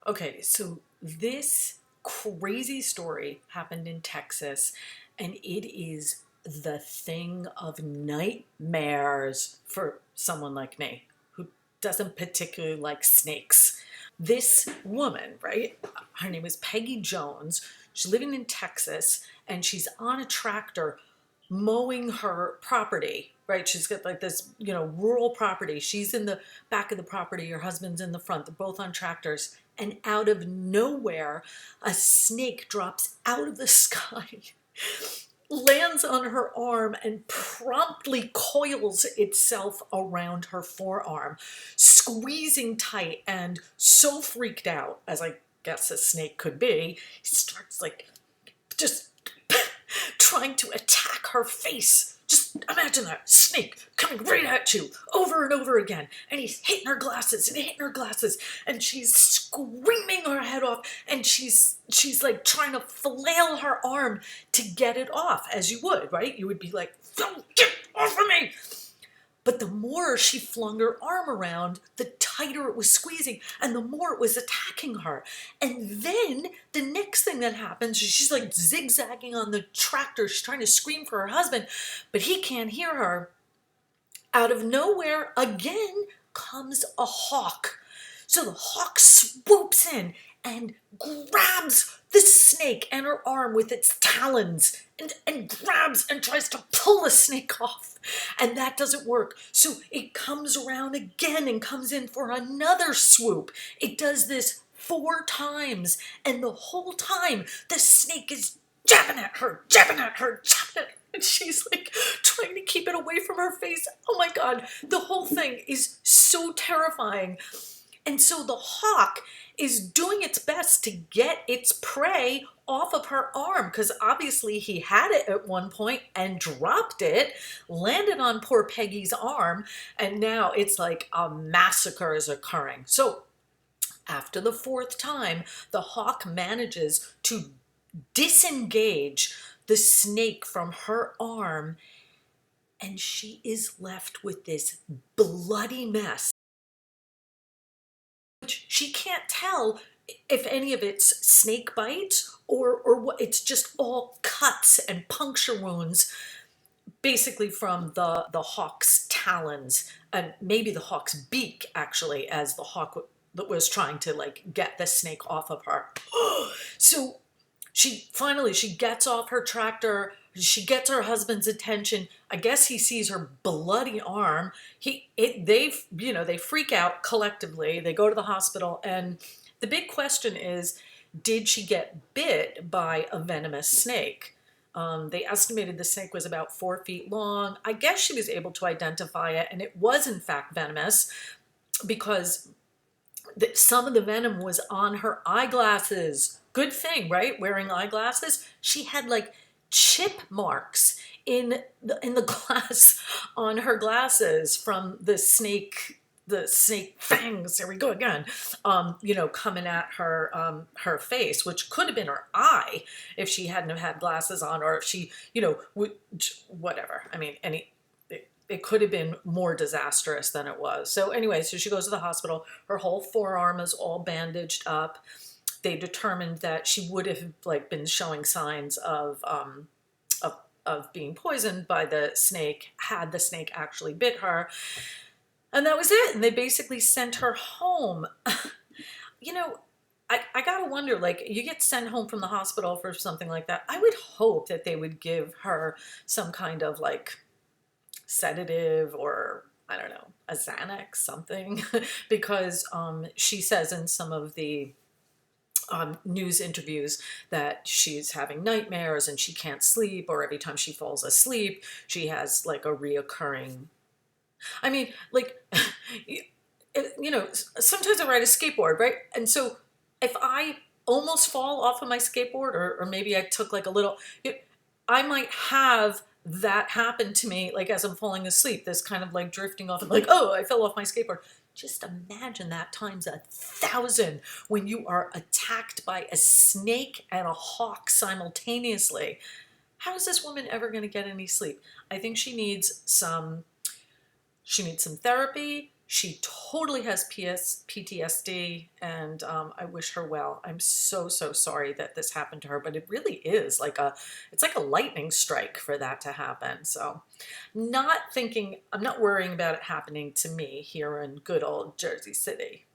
Okay, so this crazy story happened in Texas, and it is the thing of nightmares for someone like me who doesn't particularly like snakes. This woman, right? Her name is Peggy Jones. She's living in Texas, and she's on a tractor mowing her property, right? She's got like this, rural property. She's in the back of the property. Her husband's in the front. They're both on tractors. And out of nowhere, a snake drops out of the sky, lands on her arm, and promptly coils itself around her forearm, squeezing tight. And so freaked out, as I guess a snake could be, he starts like just trying to attack her face. Just imagine that snake coming right at you over and over again. And he's hitting her glasses and hitting her glasses. And she's screaming her head off. And she's like trying to flail her arm to get it off, as you would, right? You would be like, don't get off of me. But the more she flung her arm around, the tighter it was squeezing and the more it was attacking her. And then the next thing that happens is she's like zigzagging on the tractor. She's trying to scream for her husband, but he can't hear her. Out of nowhere, again, comes a hawk. So the hawk swoops in and grabs the snake and her arm with its talons and grabs and tries to pull the snake off. And that doesn't work. So it comes around again and comes in for another swoop. It does this 4 times. And the whole time, the snake is jabbing at her, jabbing at her, jabbing at her. And she's like trying to keep it away from her face. Oh my God, the whole thing is so terrifying. And so the hawk is doing its best to get its prey off of her arm, because obviously he had it at one point and dropped it, landed on poor Peggy's arm, and now it's like a massacre is occurring. So after the 4th time, the hawk manages to disengage the snake from her arm, and she is left with this bloody mess. She can't tell if any of it's snake bites or what. It's just all cuts and puncture wounds, basically from the hawk's talons and maybe the hawk's beak, actually, as the hawk that was trying to like get the snake off of her. So she gets off her tractor. She gets her husband's attention. I guess he sees her bloody arm. They freak out collectively. They go to the hospital, and the big question is, did she get bit by a venomous snake? They estimated the snake was about 4 feet long. I guess she was able to identify it, and it was in fact venomous because some of the venom was on her eyeglasses. Good thing, right? Wearing eyeglasses. She had like chip marks in the glass on her glasses from the snake fangs. There we go again. Coming at her face, which could have been her eye if she hadn't have had glasses on, or if she, would, whatever. I mean, it could have been more disastrous than it was. So anyway, so she goes to the hospital. Her whole forearm is all bandaged up. They determined that she would have like been showing signs of being poisoned by the snake had the snake actually bit her. And that was it. And they basically sent her home. I gotta wonder, like, you get sent home from the hospital for something like that. I would hope that they would give her some kind of like sedative, or I don't know, a Xanax, something, because she says in some of the news interviews that she's having nightmares and she can't sleep, or every time she falls asleep, she has like a reoccurring. I mean, like, sometimes I ride a skateboard, right? And so if I almost fall off of my skateboard, or maybe I took like a little, I might have that happen to me, like as I'm falling asleep, this kind of like drifting off and like, oh, I fell off my skateboard. Just imagine that times 1,000 when you are attacked by a snake and a hawk simultaneously. How is this woman ever going to get any sleep? I think she needs some therapy. She totally has PTSD, and I wish her well. I'm so, so sorry that this happened to her, but it really is like it's like a lightning strike for that to happen. So, I'm not worrying about it happening to me here in good old Jersey City.